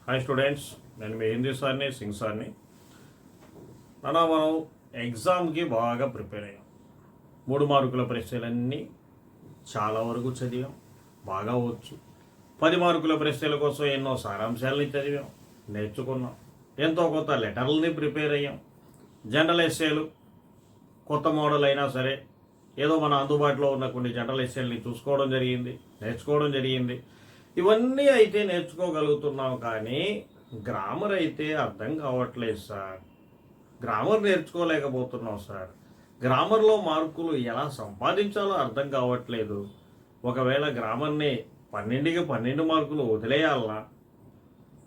Hi students, నేను మీ హిందీ సార్ని సింగ్ సార్ని. మనం ఎగ్జామ్కి బాగా ప్రిపేర్ అయ్యాం. 3 మార్కుల ప్రశ్నలన్నీ చాలా వరకు చదివాం, బాగా వచ్చు. 10 మార్కుల ప్రశ్నల కోసం ఎన్నో సారాంశాలని చదివాం, నేర్చుకున్నాం. ఎంతో కొత్త లెటర్లని ప్రిపేర్ అయ్యాం. జనరల్ ఎస్సేలు కొత్త మోడల్ అయినా సరే ఏదో మన అందుబాటులో ఉన్న కొన్ని జనరల్ ఎస్సేల్ని చూసుకోవడం జరిగింది, నేర్చుకోవడం జరిగింది. ఇవన్నీ అయితే నేర్చుకోగలుగుతున్నాం, కానీ గ్రామర్ అయితే అర్థం కావట్లేదు సార్. గ్రామర్ నేర్చుకోలేకపోతున్నాం సార్. గ్రామర్లో మార్కులు ఎలా సంపాదించాలో అర్థం కావట్లేదు. ఒకవేళ గ్రామర్ని 12కి 12 మార్కులు వదిలేయాలనా?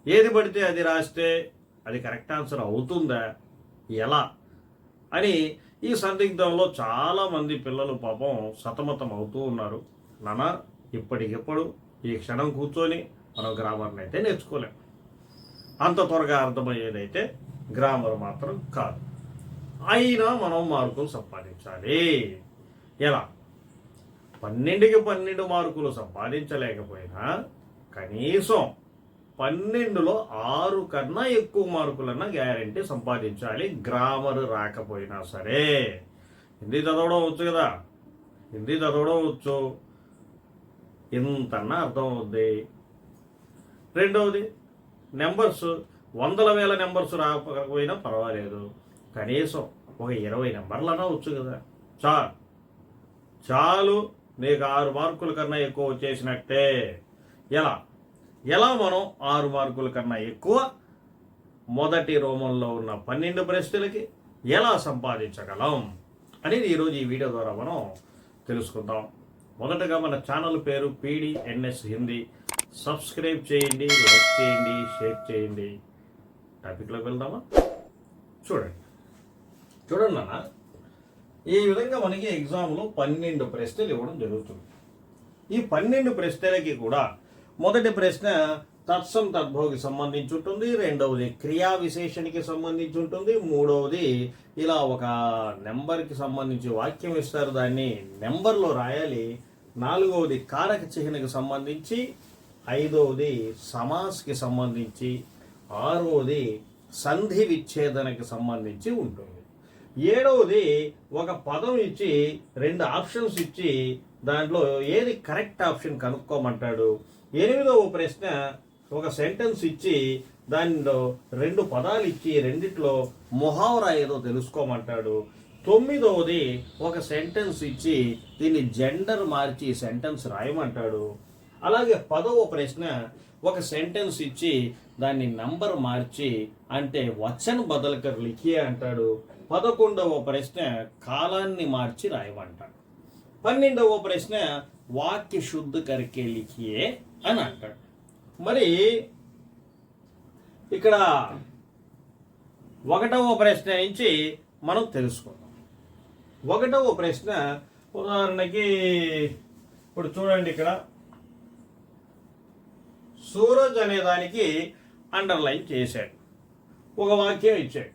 ఏది పడితే అది రాస్తే అది కరెక్ట్ ఆన్సర్ అవుతుందా, ఎలా అని ఈ సందిగ్ధంలో చాలామంది పిల్లలు పాపం సతమతం అవుతూ ఉన్నారు. నాన్న, ఇప్పటికిప్పుడు ఈ క్షణం కూర్చొని మనం గ్రామర్ని అయితే నేర్చుకోలేం. అంత త్వరగా అర్థమయ్యేదైతే గ్రామర్ మాత్రం కాదు. అయినా మనం మార్కులు సంపాదించాలి. ఎలా? 12కి 12 మార్కులు సంపాదించలేకపోయినా కనీసం 12లో 6 కన్నా ఎక్కువ మార్కులన్నా గ్యారంటీ సంపాదించాలి, గ్రామర్ రాకపోయినా సరే. హిందీ చదవడం వచ్చు కదా, హిందీ చదవడం వచ్చు, ఇంతన్నా అర్థం అవుద్ది. రెండవది, నెంబర్స్ 100,000 నెంబర్స్ రాకపోయినా పర్వాలేదు, కనీసం ఒక 20 నెంబర్లన్నా వచ్చు కదా, చాలు నీకు 6 మార్కుల కన్నా ఎక్కువ వచ్చేసినట్టే. ఎలా మనం 6 మార్కుల కన్నా ఎక్కువ మొదటి రోమంలో ఉన్న 12 ప్రశ్నలకి ఎలా సంపాదించగలం అనేది ఈరోజు ఈ వీడియో ద్వారా మనం తెలుసుకుందాం. మొదటగా మన ఛానల్ పేరు PDNS హిందీ. సబ్స్క్రైబ్ చేయండి, లైక్ చేయండి, షేర్ చేయండి. టాపిక్లోకి వెళ్దామా? చూడండి నాన్న, ఈ విధంగా మనకి ఎగ్జామ్లో 12 ప్రశ్నలు ఇవ్వడం జరుగుతుంది. ఈ 12 ప్రశ్నలకి కూడా మొదటి ప్రశ్న తత్సం తద్భవకి సంబంధించి ఉంటుంది, రెండవది క్రియా విశేషణకి సంబంధించి ఉంటుంది, మూడవది ఇలా ఒక నెంబర్కి సంబంధించి వాక్యం ఇస్తారు, దాన్ని నెంబర్లో రాయాలి, నాలుగవది కారక చిహ్నకి సంబంధించి, ఐదవది సమాస్కి సంబంధించి, ఆరవది సంధి విచ్ఛేదనకి సంబంధించి ఉంటుంది, ఏడవది ఒక పదం ఇచ్చి 2 ఆప్షన్స్ ఇచ్చి దాంట్లో ఏది కరెక్ట్ ఆప్షన్ కనుక్కోమంటాడు, 8వ ప్రశ్న ఒక సెంటెన్స్ ఇచ్చి దానిలో 2 పదాలు ఇచ్చి రెండిట్లో ముహావరా ఏదో తెలుసుకోమంటాడు, 9వది ఒక సెంటెన్స్ ఇచ్చి దీన్ని జెండర్ మార్చి సెంటెన్స్ రాయమంటాడు, అలాగే 10వ ప్రశ్న ఒక సెంటెన్స్ ఇచ్చి దాన్ని నంబర్ మార్చి అంటే వచన్ బదల్కర్ లిఖియే అంటాడు, 11వ ప్రశ్న కాలాన్ని మార్చి రాయమంటాడు, 12వ ప్రశ్న వాక్య శుద్ధ కరికే లిఖియే అని అంటాడు. మరి ఇక్కడ 1వ ప్రశ్న నుంచి మనం తెలుసుకుందాం. 1వ ప్రశ్న ఉదాహరణకి ఇప్పుడు చూడండి, ఇక్కడ సూరజ్ అనే దానికి అండర్లైన్ చేశాడు, ఒక వాక్యం ఇచ్చాడు,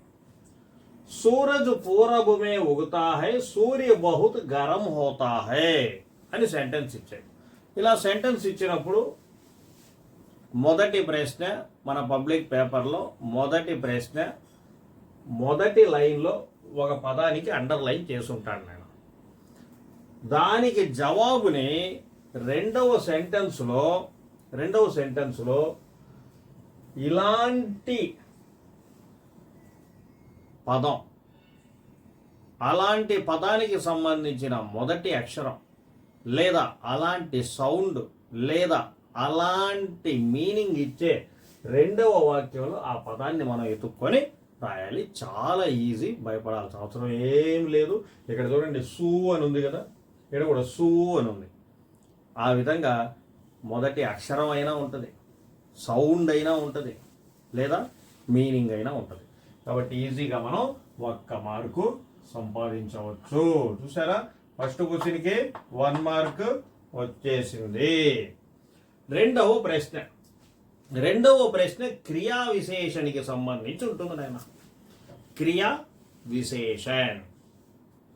సూరజ్ పూరబ్ మే ఉగతా హై, సూర్య బహుత్ గరం హోతా హై అని సెంటెన్స్ ఇచ్చాడు. ఇలా సెంటెన్స్ ఇచ్చినప్పుడు మొదటి ప్రశ్న మన పబ్లిక్ పేపర్లో మొదటి ప్రశ్న మొదటి లైన్లో ఒక పదానికి అండర్లైన్ చేసుంటాను నేను. దానికి జవాబుని రెండవ సెంటెన్స్లో ఇలాంటి పదం, అలాంటి పదానికి సంబంధించిన మొదటి అక్షరం లేదా అలాంటి సౌండ్ లేదా అలాంటి మీనింగ్ ఇచ్చే రెండవ వాక్యంలో ఆ పదాన్ని మనం ఎత్తుక్కొని రాయాలి. చాలా ఈజీ, భయపడాల్సిన అవసరం ఏం లేదు. ఇక్కడ చూడండి, సూ అని ఉంది కదా, ఇక్కడ కూడా సూ అని ఉంది. ఆ విధంగా మొదటి అక్షరం అయినా ఉంటుంది, సౌండ్ అయినా ఉంటుంది, లేదా మీనింగ్ అయినా ఉంటుంది. కాబట్టి ఈజీగా మనం 1 మార్కు సంపాదించవచ్చు. చూసారా, ఫస్ట్ క్వశ్చన్కి 1 మార్క్ వచ్చేసింది. రెండవ ప్రశ్న క్రియా విశేషణకి సంబంధించి ఉంటుంది నాయన. క్రియా విశేషణ్,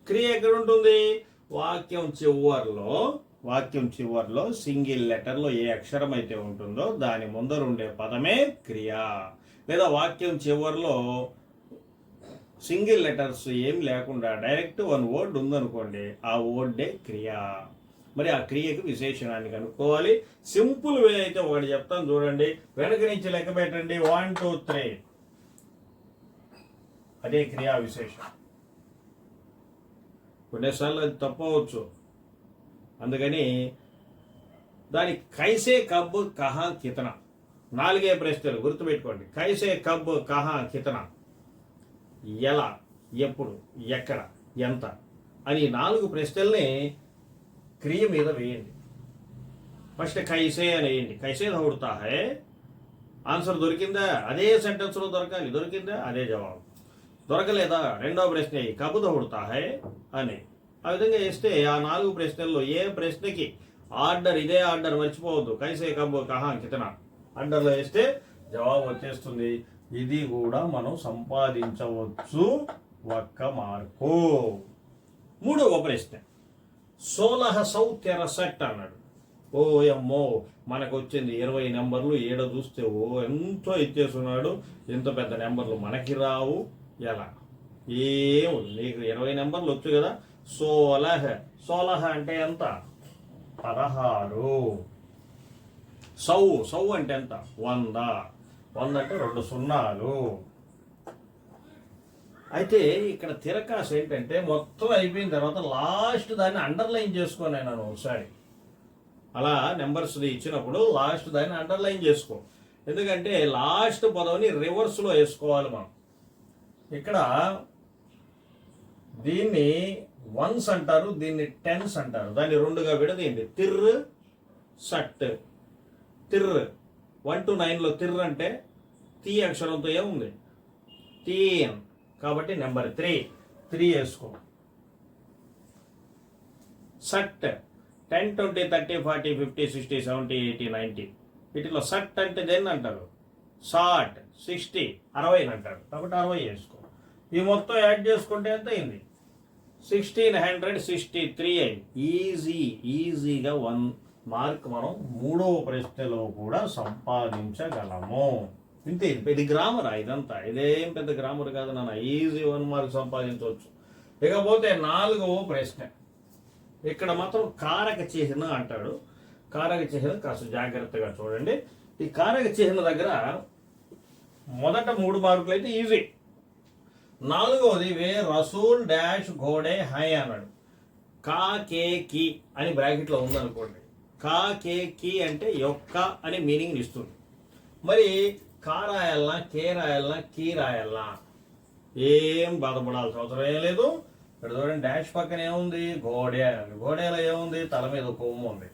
క్రియ ఎక్కడ ఉంటుంది? వాక్యం చివర్లో వాక్యం చివరిలో సింగిల్ లెటర్లో ఏ అక్షరం అయితే ఉంటుందో దాని ముందర ఉండే పదమే క్రియ. లేదా వాక్యం చివరిలో సింగిల్ లెటర్స్ ఏం లేకుండా డైరెక్ట్ వన్ వర్డ్ ఉందనుకోండి, ఆ వర్డే క్రియ. మరి ఆ క్రియకి విశేషణాన్ని కనుక్కోవాలి. సింపుల్ వే అయితే ఒకటి చెప్తాను చూడండి. వెనక నుంచి లెక్క పెట్టండి, 1 2 3, అదే క్రియా విశేషం. కొన్నిసార్లు అది తప్పవచ్చు, అందుకని దాని కైసే కబ్ కహా కితనా 4 ప్రశ్నలు గుర్తుపెట్టుకోండి. కైసే కబ్ కహా కితనా, ఎలా, ఎప్పుడు, ఎక్కడ, ఎంత అని 4 ప్రశ్నల్ని క్రియ మీద వేయండి. ఫస్ట్ కైసే అని వేయండి. కైసే దౌడుతా హై, ఆన్సర్ దొరికిందా, అదే సెంటెన్స్లో దొరకాలి. దొరికిందా, అదే జవాబు. దొరకలేదా, రెండో ప్రశ్న కబ్ దౌడుతా హై అని. ఆ విధంగా వేస్తే ఆ 4 ప్రశ్నల్లో ఏ ప్రశ్నకి ఆర్డర్, ఇదే ఆర్డర్ మర్చిపోవద్దు. కైసే కబ్ కహా కితనా ఆర్డర్లో వేస్తే జవాబు వచ్చేస్తుంది. ఇది కూడా మనం సంపాదించవచ్చు 1 మార్కు. మూడవ ప్రశ్న 1663 అన్నాడు. ఓ అమ్మో, మనకు వచ్చింది 20 నెంబర్లు. ఏడో చూస్తే ఓ ఎంతో ఇచ్చేస్తున్నాడు. ఎంత పెద్ద నెంబర్లు మనకి రావు, ఎలా? ఏము నీకు 20 నెంబర్లు వచ్చు కదా. 16 అంటే ఎంత? 16. సౌ అంటే ఎంత? 100. 100 అంటే 2 సున్నాలు. అయితే ఇక్కడ తిరకాసు ఏంటంటే మొత్తం అయిపోయిన తర్వాత లాస్ట్ దాన్ని అండర్లైన్ చేసుకోను నేను ఒకసారి. అలా నెంబర్స్ ఇచ్చినప్పుడు లాస్ట్ దాన్ని అండర్లైన్ చేసుకో. ఎందుకంటే లాస్ట్ పదవిని రివర్స్లో వేసుకోవాలి మనం. ఇక్కడ దీన్ని వన్స్ అంటారు, దీన్ని టెన్స్ అంటారు. దాన్ని 2గా విడదీయండి. తిర్ సట్. తిర్ 1 to 9లో తిర్ అంటే తీ అక్షరంతో ఏముంది? తీన్. కాబట్టి నెంబర్ 3 వేసుకో. సట్ 10 20 30 40 50 60 70 80 90. వీటిలో సట్ అంటే దేన్ని అంటారు? సాట్. 60 60 అంటారు. కాబట్టి 60 వేసుకో. ఈ మొత్తం యాడ్ చేసుకుంటే ఎంత అయింది? 1663 అయింది. ఈజీగా 1 మార్క్ మనం మూడవ ప్రశ్నలో కూడా సంపాదించగలము. ఇంతే. ఇది గ్రామరా ఇదంతా? ఇదేం పెద్ద గ్రామర్ కాదు నాన్న. ఈజీ 1 మార్క్ సంపాదించవచ్చు. ఇకపోతే 4వ ప్రశ్న. ఇక్కడ మాత్రం కారక చిహ్న అంటాడు. కారక చిహ్న కాస్త జాగ్రత్తగా చూడండి. ఈ కారక చిహ్న దగ్గర మొదట 3 మార్కులు అయితే ఈజీ. 4వది వే రసూల్ డాష్ ఘోడే హై అన్నాడు. కా కే కి అని బ్రాకెట్లో ఉందనుకోండి. కా కే కి అంటే యొక్క అని మీనింగ్ ఇస్తుంది. మరి కా రాయాలనా, కే రాయాలనా, కీ రాయాలనా? ఏం బాధపడాల్సిన అవసరం ఏం లేదు. ఇక్కడ చూడండి, డాష్ పక్కన ఏముంది? గోడే. గోడేలో ఏముంది? తల మీద కొమ్ము ఉంది.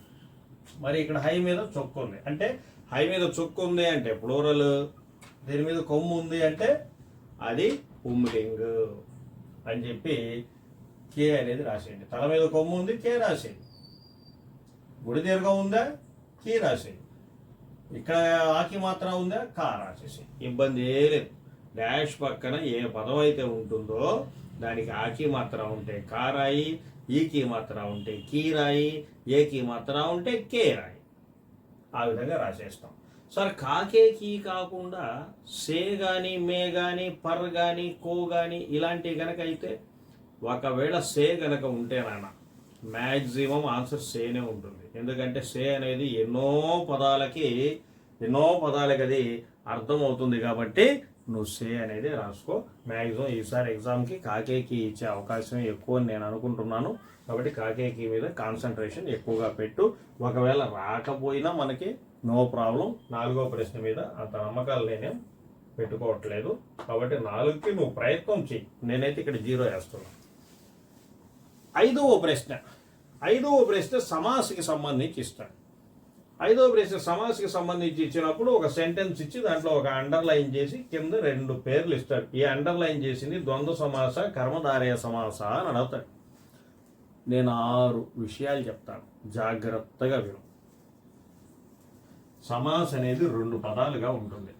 మరి ఇక్కడ హై మీద చొక్కు ఉంది. అంటే హై మీద చొక్కు ఉంది అంటే ప్లూరల్. దీని మీద కొమ్ము ఉంది అంటే అది పుంలింగ్ అని చెప్పి కే అనేది రాసేయండి. తల మీద కొమ్ము ఉంది, కే రాసేయండి. గుడి దీర్ఘం ఉందా, కీ రాసేయండి. ఇక్కడ ఆకి మాత్రం ఉందా, కా రాసేసి. ఇబ్బంది ఏ లేదు. డాష్ పక్కన ఏ పదం అయితే ఉంటుందో దానికి ఆకి మాత్రం ఉంటే కా రాయి, ఈకి మాత్రం ఉంటే కీ రాయి, ఏకి మాత్రం ఉంటే కే రాయి. ఆ విధంగా రాసేస్తాం. సార్ కాకే కీ కాకుండా సే కానీ, మే కానీ, పర్ కానీ, కో కానీ ఇలాంటివి కనుక అయితే, ఒకవేళ సే కనుక ఉంటే నాన్న మ్యాక్సిమం ఆన్సర్ సేనే ఉంటుంది. ఎందుకంటే సే అనేది ఎన్నో పదాలకి అది అర్థం అవుతుంది. కాబట్టి నువ్వు సే అనేది రాసుకో. మ్యాక్సిమం ఈసారి ఎగ్జామ్కి కాకేకి ఇచ్చే అవకాశం ఎక్కువ అని నేను అనుకుంటున్నాను. కాబట్టి కాకేకి మీద కాన్సన్ట్రేషన్ ఎక్కువగా పెట్టు. ఒకవేళ రాకపోయినా మనకి నో ప్రాబ్లం. 4వ ప్రశ్న మీద అంత నమ్మకాలు నేనేం పెట్టుకోవట్లేదు. కాబట్టి 4కి నువ్వు ప్రయత్నం చెయ్యి. నేనైతే ఇక్కడ 0 వేస్తున్నాను. 5వ ప్రశ్న సమాసికి సంబంధించి ఇస్తాడు. 5వ ప్రశ్న సమాసికి సంబంధించి ఇచ్చినప్పుడు ఒక సెంటెన్స్ ఇచ్చి దాంట్లో ఒక అండర్లైన్ చేసి కింద 2 పేర్లు ఇస్తాడు. ఈ అండర్లైన్ చేసింది ద్వంద్వ సమాస, కర్మధారయ సమాస అని అడుగుతాడు. నేను 6 విషయాలు చెప్తాను, జాగ్రత్తగా విను. సమాస అనేది 2 పదాలుగా ఉంటుంది.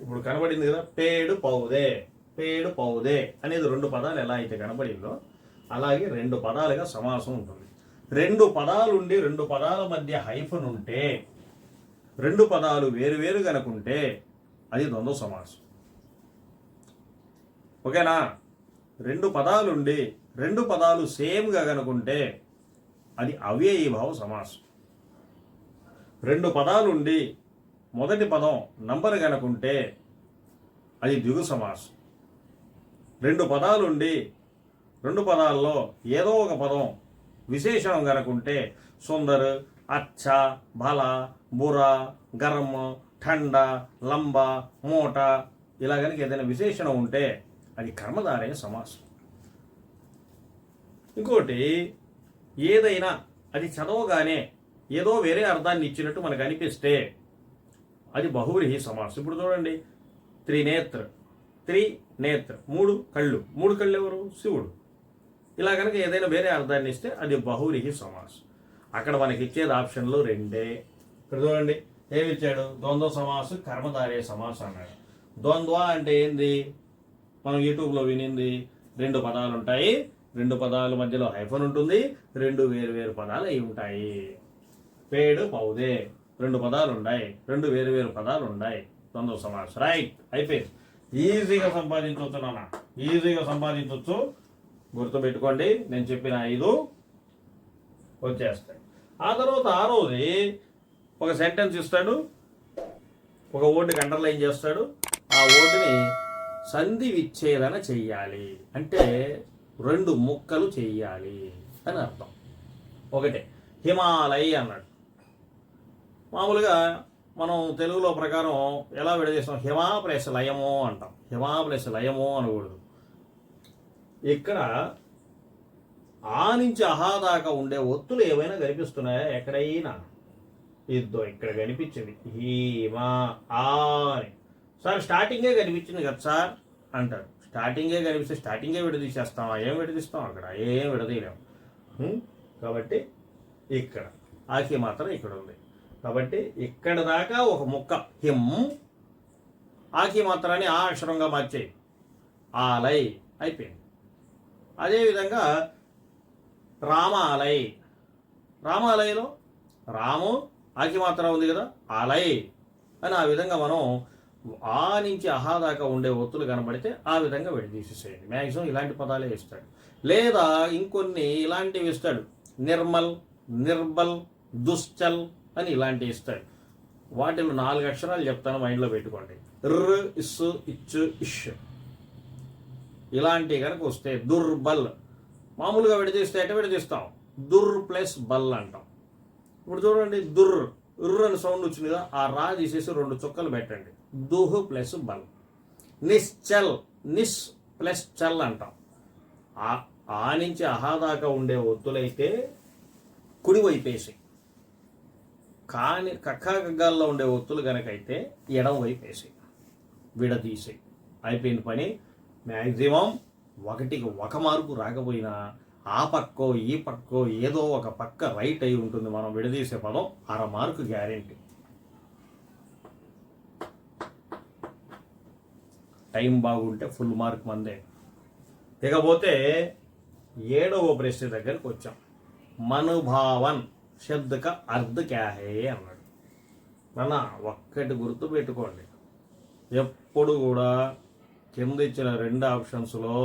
ఇప్పుడు కనబడింది కదా, పేడు పౌదే అనేది 2 పదాలు ఎలా అయితే కనబడిందో అలాగే 2 పదాలుగా సమాసం ఉంటుంది. రెండు పదాలుండి రెండు పదాల మధ్య హైఫన్ ఉంటే, రెండు పదాలు వేరు కనుకుంటే అది ద్వంద్వ సమాసం. ఓకేనా? రెండు పదాలుండి రెండు పదాలు సేమ్గా కనుకుంటే అది అవ్యయీభావ సమాసం. రెండు పదాలుండి మొదటి పదం నంబర్ కనుకుంటే అది ద్విగు సమాసం. రెండు పదాలుండి రెండు పదాల్లో ఏదో ఒక పదం విశేషణం కనుకుంటే సుందర్, అచ్చ, బల, బుర, గరం, ఠండ, లంబ, మూట ఇలా కనుక ఏదైనా విశేషణం ఉంటే అది కర్మధారయ సమాసం. ఇంకోటి, ఏదైనా అది చదవగానే ఏదో వేరే అర్థాన్ని ఇచ్చినట్టు మనకు అనిపిస్తే అది బహువ్రీహి సమాసం. ఇప్పుడు చూడండి, త్రినేత్ర మూడు కళ్ళు ఎవరు? శివుడు. ఇలా కనుక ఏదైనా వేరే అర్థాన్ని ఇస్తే అది బహువ్రీహి సమాసం. అక్కడ మనకి ఇచ్చేది ఆప్షన్లు రెండే. ఇక్కడ చూడండి ఏమి ఇచ్చాడు? ద్వంద్వ సమాసం, కర్మధారయ సమాసం అన్నాడు. ద్వంద్వ అంటే ఏంది? మనం యూట్యూబ్లో వినింది, రెండు పదాలు ఉంటాయి, రెండు పదాల మధ్యలో హైఫన్ ఉంటుంది, రెండు వేరు పదాలు అయి ఉంటాయి. పేడు, పౌదే రెండు పదాలు ఉన్నాయి, రెండు వేరు పదాలు ఉన్నాయి, ద్వంద్వ సమాసం. రైట్, అయిపోయింది. ఈజీగా సంపాదించవచ్చు నాన్న, ఈజీగా సంపాదించవచ్చు. గుర్తుపెట్టుకోండి, నేను చెప్పిన 5 వచ్చేస్తాయి. ఆ తర్వాత ఆరోది ఒక సెంటెన్స్ ఇస్తాడు, ఒక వర్డ్కి అండర్లైన్ చేస్తాడు. ఆ వర్డ్ని సంధి విచ్ఛేదన చెయ్యాలి అంటే రెండు ముక్కలు చెయ్యాలి అని అర్థం. ఒకటే హిమాలయ అన్నాడు. మామూలుగా మనం తెలుగులో ప్రకారం ఎలా విడదీస్తాం? హిమా ప్లస్ లయము అంటాం. హిమా ప్లస్ లయము అనకూడదు. ఇక్కడ ఆ నుంచి అహా దాకా ఉండే ఒత్తులు ఏమైనా కనిపిస్తున్నాయా ఎక్కడైనా? ఇక్కడ కనిపించింది హీమా ఆ అని. సార్ స్టార్టింగే కనిపించింది కదా సార్ అంటారు. స్టార్టింగే కనిపిస్తే స్టార్టింగే విడదీసేస్తామా? ఏం విడదీస్తాం? అక్కడ ఏం విడదీయలేము. కాబట్టి ఇక్కడ ఆకి మాత్రం ఇక్కడ ఉంది. కాబట్టి ఇక్కడ దాకా ఒక ముక్క హిమ్, ఆకి మాత్రాన్ని ఆ అక్షరంగా మార్చేయి, ఆలై అయిపోయింది. అదేవిధంగా రామాలై, రామాలయలో రాము ఆకి మాత్రం ఉంది కదా, ఆలై అని. ఆ విధంగా మనం ఆ నుంచి అహా దాకా ఉండే ఒత్తులు కనబడితే ఆ విధంగా విడదీసేసేయండి. మ్యాక్సిమం ఇలాంటి పదాలే ఇస్తాడు. లేదా ఇంకొన్ని ఇలాంటివి ఇస్తాడు, నిర్మల్, నిర్బల్, దుశ్చల్ అని ఇలాంటివి ఇస్తాడు. వాటిలో 4 అక్షరాలు చెప్తాను, మైండ్లో పెట్టుకోండి. ర్, ఇస్, ఇచ్, ఇష్ ఇలాంటివి కనుక వస్తే దుర్బల్. మామూలుగా విడదీస్తే ఎట్ట విడదీస్తాం? దుర్ ప్లస్ బల్ అంటాం. ఇప్పుడు చూడండి, దుర్ అని సౌండ్ వచ్చింది కదా, ఆ రా తీసేసి 2 చుక్కలు పెట్టండి, దుహ్ ప్లస్ బల్. నిశ్చల్, నిస్ ప్లస్ చల్ అంటాం. ఆ నుంచి అహా దాకా ఉండే ఒత్తులైతే కుడివైపేసి, కానీ కక్కాగగ్గాల్లో ఉండే ఒత్తులు కనుకైతే ఎడం వైపేసి విడదీసి అయిపోయింది పని. మ్యాక్సిమం 1కి 1 మార్కు రాకపోయినా ఆ పక్కో ఈ పక్కో ఏదో ఒక పక్క రైట్ అయి ఉంటుంది. మనం విడదీసే పదం 1/2 మార్కు గ్యారెంటీ. టైం బాగుంటే ఫుల్ మార్క్ మందే. ఇకపోతే 7వ ప్రశ్న దగ్గరికి వచ్చాం. మనుభావన్ శబ్దక అర్ధ క్యాహే అన్నాడు. నాన్న ఒక్కటి గుర్తు పెట్టుకోండి, ఎప్పుడు కూడా కింద ఇచ్చిన 2 ఆప్షన్స్లో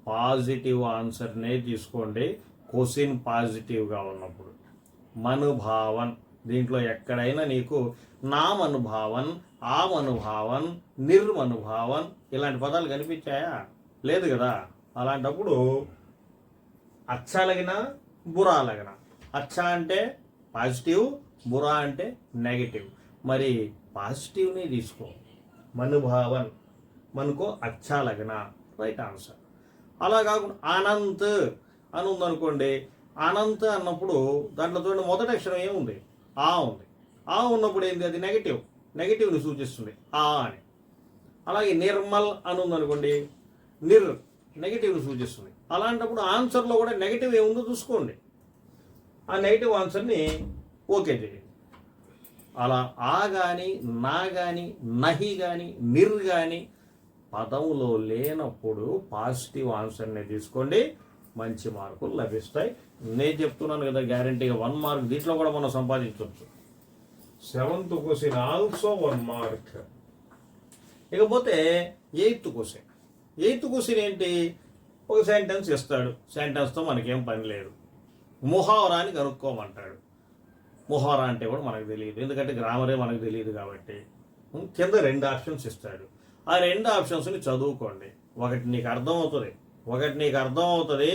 పాజిటివ్ ఆన్సర్నే తీసుకోండి. క్వశ్చన్ పాజిటివ్గా ఉన్నప్పుడు మనుభావన్, దీంట్లో ఎక్కడైనా నీకు నామనుభావన్, ఆమనుభావన్, నిర్మనుభావన్ ఇలాంటి పదాలు కనిపించాయా? లేదు కదా. అలాంటప్పుడు అచ్చాలగిన బురాలగిన, అచ్చా అంటే పాజిటివ్, బురా అంటే నెగిటివ్. మరి పాజిటివ్ని తీసుకో, మనుభావన్, మనకు అచ్చా లగ్న రైట్ ఆన్సర్. అలా కాకుండా అనంత్ అని ఉందనుకోండి, అనంత్ అన్నప్పుడు దాంట్లో చూడండి మొదటి అక్షరం ఏముంది? ఆ ఉంది. ఆ ఉన్నప్పుడు ఏంది? అది నెగిటివ్ని సూచిస్తుంది, ఆ అని. అలాగే నిర్మల్ అని ఉందనుకోండి, నిర్ నెగిటివ్ని సూచిస్తుంది. అలాంటప్పుడు ఆన్సర్లో కూడా నెగిటివ్ ఏముందో చూసుకోండి, ఆ నెగిటివ్ ఆన్సర్ని ఓకే చేయండి. అలా ఆ కానీ, నా కానీ, నహి కానీ, నిర్ కానీ పదంలో లేనప్పుడు పాజిటివ్ ఆన్సర్ని తీసుకోండి. మంచి మార్కులు లభిస్తాయి. నేను చెప్తున్నాను కదా గ్యారంటీగా 1 మార్క్ దీంట్లో కూడా మనం సంపాదించవచ్చు. 7th question also 1 mark. ఇకపోతే 8th క్వశ్చన్. 8th క్వశ్చన్ ఏంటి? ఒక సెంటెన్స్ ఇస్తాడు, సెంటెన్స్తో మనకేం పని లేదు, ముహావరాని కనుక్కోమంటాడు. ముహావరా అంటే కూడా మనకు తెలియదు, ఎందుకంటే గ్రామరే మనకు తెలియదు కాబట్టి. కింద 2 ఆప్షన్స్ ఇస్తాడు. ఆ 2 ఆప్షన్స్ని చదువుకోండి. ఒకటి నీకు అర్థమవుతుంది,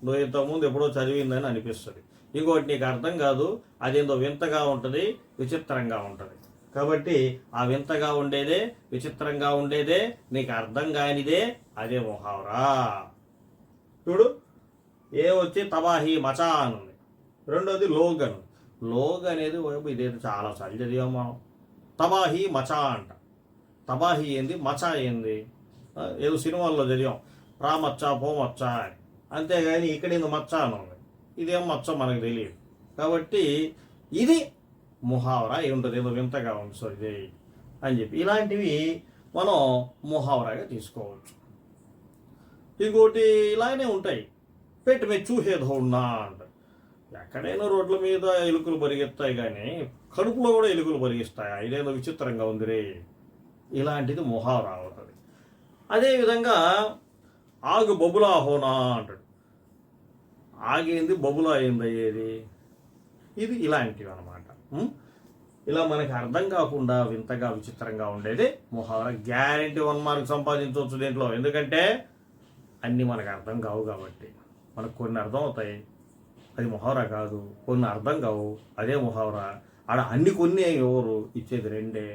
నువ్వు ఇంతకుముందు ఎప్పుడో చదివిందని అనిపిస్తుంది. ఇంకోటి నీకు అర్థం కాదు, అదేందో వింతగా ఉంటుంది, విచిత్రంగా ఉంటుంది. కాబట్టి ఆ వింతగా ఉండేదే, విచిత్రంగా ఉండేదే, నీకు అర్థం కానిదే అదే ముహావరా. చూడు, ఏ వచ్చి తబాహీ మచా అని ఉంది. రెండోది లోగన్. లోగ్ అనేది ఇదేదో చాలాసార్లు చదివాం మనం. తబాహీ మచా అంట. తబాహీ ఏంది, మచా ఏంది? ఏదో సినిమాల్లో చదివాం, రా మచ్చా పో మచ్చా అని. అంతేగాని ఇక్కడ ఏందో మచ్చా అని ఉంది. ఇదేం మచ్చ మనకు తెలియదు. కాబట్టి ఇది ముహావరా ఉంటుంది, ఏదో వింతగా ఉంది, సో ఇదే అని చెప్పి ఇలాంటివి మనం ముహావరాగా తీసుకోవచ్చు. ఇంకోటి ఇలానే ఉంటాయి, పెట్టి మీద చూసేదో ఉన్నా అంట. ఎక్కడైనా రోడ్ల మీద ఎలుకలు పరిగెత్తాయి, కానీ కడుపులో కూడా ఎలుకలు పరిగిస్తాయి, ఇదేదో విచిత్రంగా ఉంది రే. ఇలాంటిది ముహావరా అవుతుంది. అదేవిధంగా ఆగు బబులా హోనా అంటాడు. ఆగేంది బబులా ఏంది అయ్యేది, ఇది ఇలాంటివి అనమాట. ఇలా మనకి అర్థం కాకుండా వింతగా విచిత్రంగా ఉండేది ముహావరా. గ్యారెంటీ 1 మార్క్ సంపాదించవచ్చు దీంట్లో, ఎందుకంటే అన్నీ మనకు అర్థం కావు కాబట్టి. మనకు కొన్ని అర్థం అవుతాయి, అది ముహావరా కాదు. కొన్ని అర్థం కావు, అదే ముహావరా. ఆడ అన్ని కొన్ని ఎవరు ఇచ్చేది 2.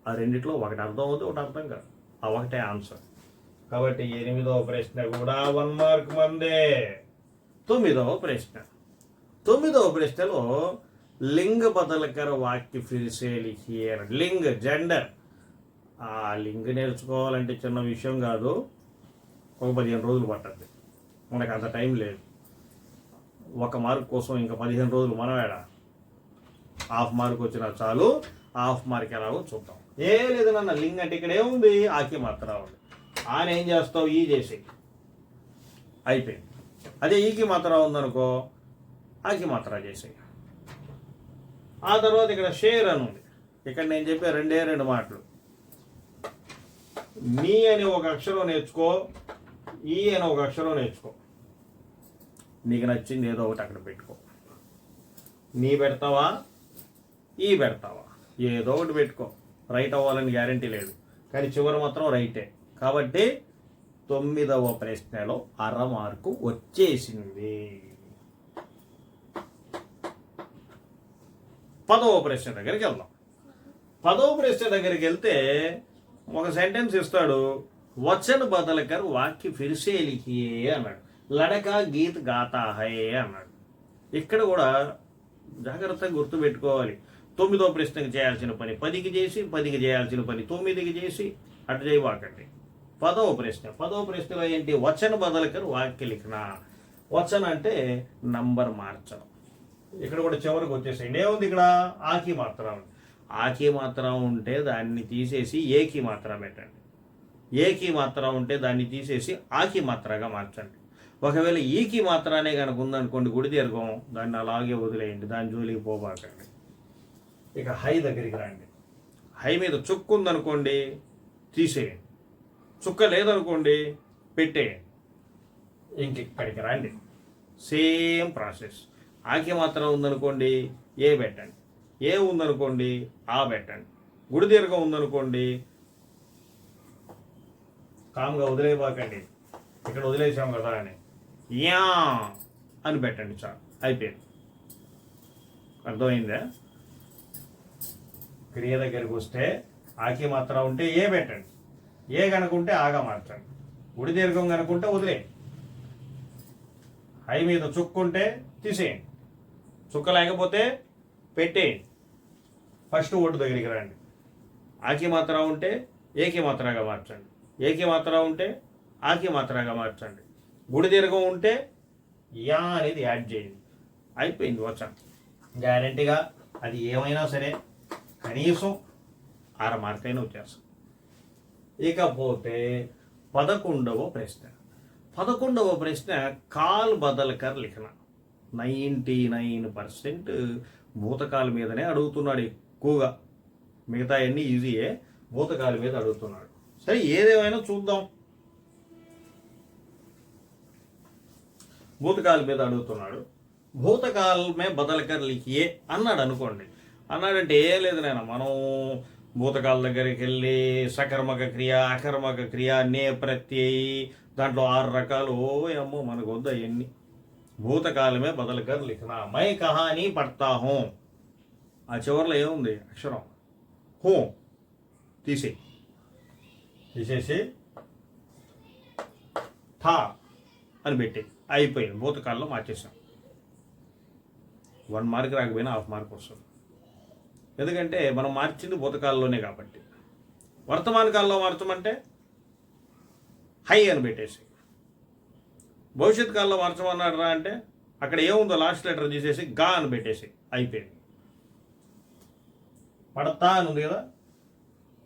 ఆ రెండిట్లో ఒకటి అర్థం అవుతుంది, ఒకటి అర్థం కాదు. ఆ ఒకటే ఆన్సర్. కాబట్టి 8వ ప్రశ్న కూడా 1 మార్క్ మందే. 9వ ప్రశ్న. 9వ ప్రశ్నలో లింగ బదలకర వాక్య ఫిరిసే లిఖియే. లింగ్, జెండర్. ఆ లింగ్ నేర్చుకోవాలంటే చిన్న విషయం కాదు, ఒక 15 రోజులు పట్టద్ది. మనకు అంత టైం లేదు. 1 మార్క్ కోసం ఇంకా 15 రోజులు మనమేడా. హాఫ్ మార్క్ వచ్చినా చాలు. హాఫ్ మార్క్ ఎలాగో చూద్దాం. లేదు నాన్న, లింగ్ అంటే ఇక్కడ ఏముంది, ఆకి మాత్ర ఉంది. ఆయన ఏం చేస్తావు, ఈ చేసి అయిపోయింది. అదే ఈకి మాత్ర ఉందనుకో, ఆకి మాత్ర చేసేయి. ఆ తర్వాత ఇక్కడ షేర్ అని ఉంది. ఇక్కడ నేను చెప్పే 2 మాటలు. నీ అని ఒక అక్షరం నేర్చుకో, ఈ అని ఒక అక్షరం నేర్చుకో. నీకు నచ్చింది ఏదో ఒకటి అక్కడ పెట్టుకో. నీ పెడతావా, ఈ పెడతావా, ఏదో ఒకటి పెట్టుకో. రైట్ అవ్వాలని గ్యారంటీ లేదు, కానీ చివరి మాత్రం రైటే. కాబట్టి 9వ ప్రశ్నలో 1/2 మార్కు వచ్చేసింది. 10వ ప్రశ్న దగ్గరికి వెళ్దాం. 10వ ప్రశ్న దగ్గరికి వెళ్తే ఒక సెంటెన్స్ ఇస్తాడు, వచన బదలకర్ వాక్య ఫిర్సే లిఖియే అన్నాడు. లడకా గీత్ గాతా హై అన్నాడు. ఇక్కడ కూడా జాగ్రత్తగా గుర్తుపెట్టుకోవాలి. 9వ ప్రశ్నకి చేయాల్సిన పని 10కి చేసి, 10కి చేయాల్సిన పని 9కి చేసి అటు చేయవాకండి. 10వ ప్రశ్న. 10వ ప్రశ్నలో ఏంటి, వచన బదలకర్ వాక్య లిఖన. వచన అంటే నంబర్ మార్చడం. ఇక్కడ కూడా చివరికి వచ్చేసేయండి. ఏముంది ఇక్కడ, ఆకి మాత్ర ఉంది. ఆకి మాత్ర ఉంటే దాన్ని తీసేసి ఏకి మాత్ర పెట్టండి. ఏకి మాత్ర ఉంటే దాన్ని తీసేసి ఆకి మాత్రగా మార్చండి. ఒకవేళ ఈకి మాత్రానే కనుక ఉందనుకోండి, గుడి దీర్ఘం, దాన్ని అలాగే వదిలేయండి, దాని జోలికి పోబాకండి. ఇక హై దగ్గరికి రండి. హై మీద చుక్కు ఉందనుకోండి, తీసేయండి. చుక్క లేదనుకోండి, పెట్టేయండి. ఇంక ఇక్కడికి రండి, సేమ్ ప్రాసెస్. ఆకి మాత్రం ఉందనుకోండి, ఏ పెట్టండి. ఏ ఉందనుకోండి, ఆ పెట్టండి. గుడి దీర్ఘం ఉందనుకోండి, కామ్గా వదిలేబాకండి. ఇక్కడ వదిలేసాం కదా అని యా అని పెట్టండి, చాలు, అయిపోయింది. అర్థమైందా? క్రియ దగ్గరికి వస్తే ఆకి మాత్రం ఉంటే ఏ పెట్టండి, ఏ కనుకుంటే ఆగా మార్చండి. గుడి దీర్ఘం కనుకుంటే వదిలేయండి. హై మీద చుక్కుంటే తీసేయండి, చుక్క లేకపోతే పెట్టేయండి. ఫస్ట్ ఓటు దగ్గరికి రండి. ఆకి మాత్ర ఉంటే ఏకి మాత్రగా మార్చండి, ఏకి మాత్ర ఉంటే ఆకి మాత్రగా మార్చండి. గుడి దీర్ఘం ఉంటే యా అనేది యాడ్ చేయండి, అయిపోయింది వచనం. గ్యారెంటీగా అది ఏమైనా సరే కనీసం 6 మార్కులైనా వచ్చేస్తాం. ఇకపోతే 11వ ప్రశ్న. 11వ ప్రశ్న కాల్ బదల్కర్ లిఖన. 99% భూతకాల మీదనే అడుగుతున్నాడు ఎక్కువగా. మిగతా అన్నీ ఈజీయే, భూతకాల మీద అడుగుతున్నాడు. సరే ఏదేమైనా చూద్దాం. భూతకాల మీద అడుగుతున్నాడు. భూతకాల్ మే బదల్కర్ లిఖియే అన్నాడు అనుకోండి. అన్నాడంటే ఏం లేదు నాయన, మనం భూతకాల దగ్గరికి వెళ్ళి సకర్మక క్రియ, అకర్మక క్రియ, నే ప్రత్యయి, దాంట్లో 6 రకాలు. ఓ అమ్మో మనకు వద్దు అవన్నీ. భూతకాలమే బదల్కర్ లిఖనా. మై కహానీ పడతా హూ. ఆ చివరిలో ఏముంది అక్షరం? హూ తీసేసి ఠా అని పెట్టి అయిపోయింది. భూతకాలంలో మార్చేసాం. 1 మార్క్ రాకపోయినా 1/2 మార్క్ వస్తుంది. ఎందుకంటే మనం మార్చింది భూతకాలంలోనే కాబట్టి. వర్తమాన కాలంలో మార్చమంటే హై అని పెట్టేసి, భవిష్యత్ కాలంలో మార్చమన్నాడు రా అంటే అక్కడ ఏముందో లాస్ట్ లెటర్ తీసేసి గా అని పెట్టేసి అయిపోయింది. పడతా అని ఉంది కదా,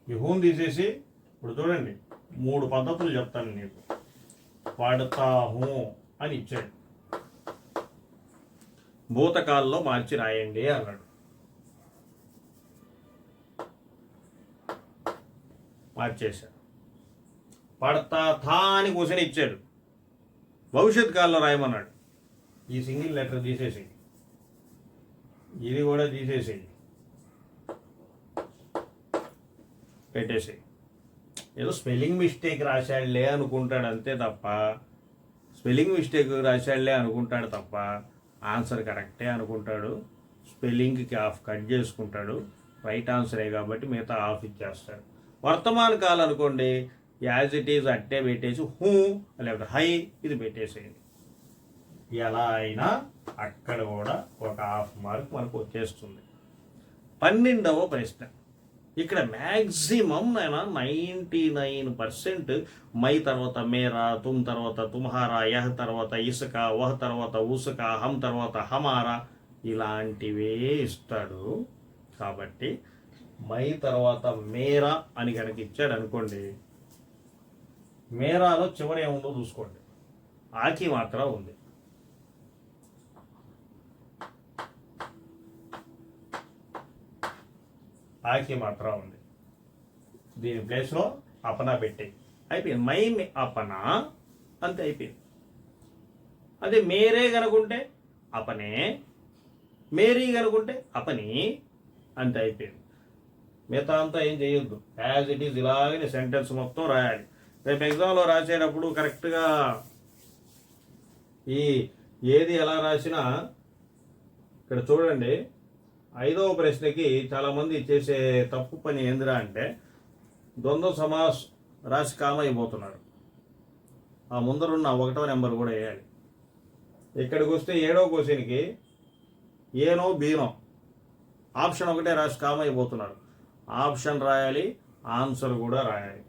ఈ హూన్ తీసేసి ఇప్పుడు చూడండి 3 పద్ధతులు చెప్తాను నీకు. పడతా హూ అని ఇచ్చాడు. భూతకాలంలో మార్చి రాయండి అన్నాడు. మార్చేశాడు. పడతా థా అని క్వశ్చన్ ఇచ్చాడు. భవిష్యత్ కాలంలో రాయమన్నాడు. ఈ సింగిల్ లెటర్ తీసేసి, ఇది కూడా తీసేసి పెట్టేసి, ఏదో స్పెల్లింగ్ మిస్టేక్ రాశాడులే అనుకుంటాడు అంతే తప్ప, స్పెల్లింగ్ మిస్టేక్ రాశాడులే అనుకుంటాడు తప్ప ఆన్సర్ కరెక్టే అనుకుంటాడు. స్పెల్లింగ్కి హాఫ్ కట్ చేసుకుంటాడు. రైట్ ఆన్సరే కాబట్టి మిగతా హాఫ్ ఇచ్చేస్తాడు. వర్తమాన కాలం అనుకోండి, యాజ్ ఇట్ ఈజ్ అట్టే పెట్టేసి హూ లేకపోతే హై ఇది పెట్టేసేయండి. ఎలా అయినా అక్కడ కూడా ఒక 1/2 మార్క్ మనకు వచ్చేస్తుంది. 12వ ప్రశ్న. ఇక్కడ మ్యాక్సిమం 99% మై తర్వాత మేరా, తుమ్ తర్వాత తుమ్హారా, యహ్ తర్వాత ఇసుక, వహ్ తర్వాత ఉసుక, హమ్ తర్వాత హమారా ఇలాంటివే ఇస్తాడు. కాబట్టి మై తర్వాత మేరా అని కనుక ఇచ్చాడు అనుకోండి, మేరాలో చివరి ఏముందో చూసుకోండి. ఆకి మాత్రం ఉంది. ఆకి మాత్రం ఉంది. దీని ప్లేస్లో అపనా పెట్టాయి. అయిపోయింది. మై అపనా అంతే అయిపోయింది. అదే మేరే కనుకుంటే అపనే, మేరీ కనుకుంటే అపని అంతే అయిపోయింది. మిగతా అంతా ఏం చేయొద్దు. యాజ్ ఇట్ ఈజ్ ఇలాగే సెంటెన్స్ మొత్తం రాయాలి. రేపు ఎగ్జామ్లో రాసేటప్పుడు కరెక్ట్గా ఏది ఎలా రాసినా ఇక్కడ చూడండి. 5వ ప్రశ్నకి చాలామంది చేసే తప్పు పని ఏందిరా అంటే ద్వంద్వ సమాస్ రాసి కామ అయిపోతున్నారు. ఆ ముందరున్న 1వ నెంబర్ కూడా వేయాలి. ఇక్కడికి వస్తే 7వ క్వశ్చన్కి ఏనో బీనో ఆప్షన్ ఒకటే రాసి కామ అయిపోతున్నారు. ఆప్షన్ రాయాలి, ఆన్సర్ కూడా రాయాలి.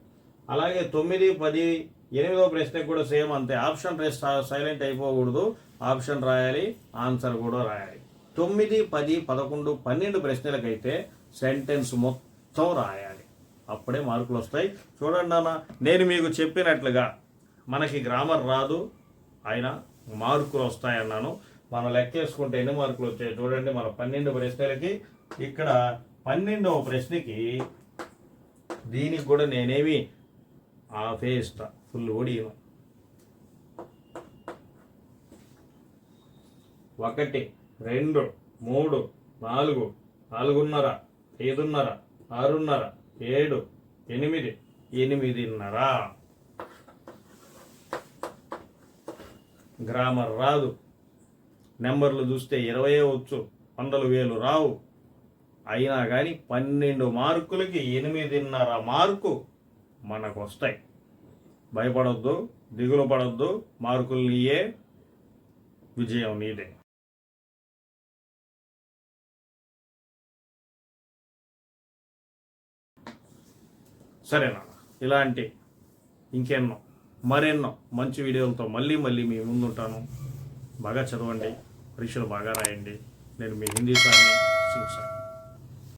అలాగే 9, 10, 8వ ప్రశ్నకు కూడా సేమ్ అంతే. ఆప్షన్ రేస్ సైలెంట్ అయిపోకూడదు. ఆప్షన్ రాయాలి, ఆన్సర్ కూడా రాయాలి. 9, 10, 11, 12 ప్రశ్నలకైతే సెంటెన్స్ మొత్తం రాయాలి. అప్పుడే మార్కులు వస్తాయి. చూడండి అన్న, నేను మీకు చెప్పినట్లుగా మనకి గ్రామర్ రాదు, అయినా మార్కులు వస్తాయన్నాను. మనం లెక్కేసుకుంటే ఎన్ని మార్కులు వచ్చాయి చూడండి. మన 12 ప్రశ్నలకి ఇక్కడ 12వ ప్రశ్నకి దీనికి కూడా నేనేమి ఆఫే ఇస్తా, ఫుల్ ఓడియను. 1, 2, 3, 4, 4.5, 5.5, 6.5, 7, 8, 8.5. గ్రామర్ రాదు. నెంబర్లు చూస్తే 20 వచ్చు, 100,000 రావు. అయినా కానీ 12 మార్కులకి 8.5 మార్కు మనకు వస్తాయి. భయపడొద్దు, దిగులు పడొద్దు. మార్కులు నీయే, విజయం నీదే. సరేనా? ఇలాంటి ఇంకెన్నో మరెన్నో మంచి వీడియోలతో మళ్ళీ మీ ముందుంటాను. బాగా చదవండి, పరీక్షలు బాగా రాయండి. నేను మీ హిందీ సార్ని, సింగ్ సార్.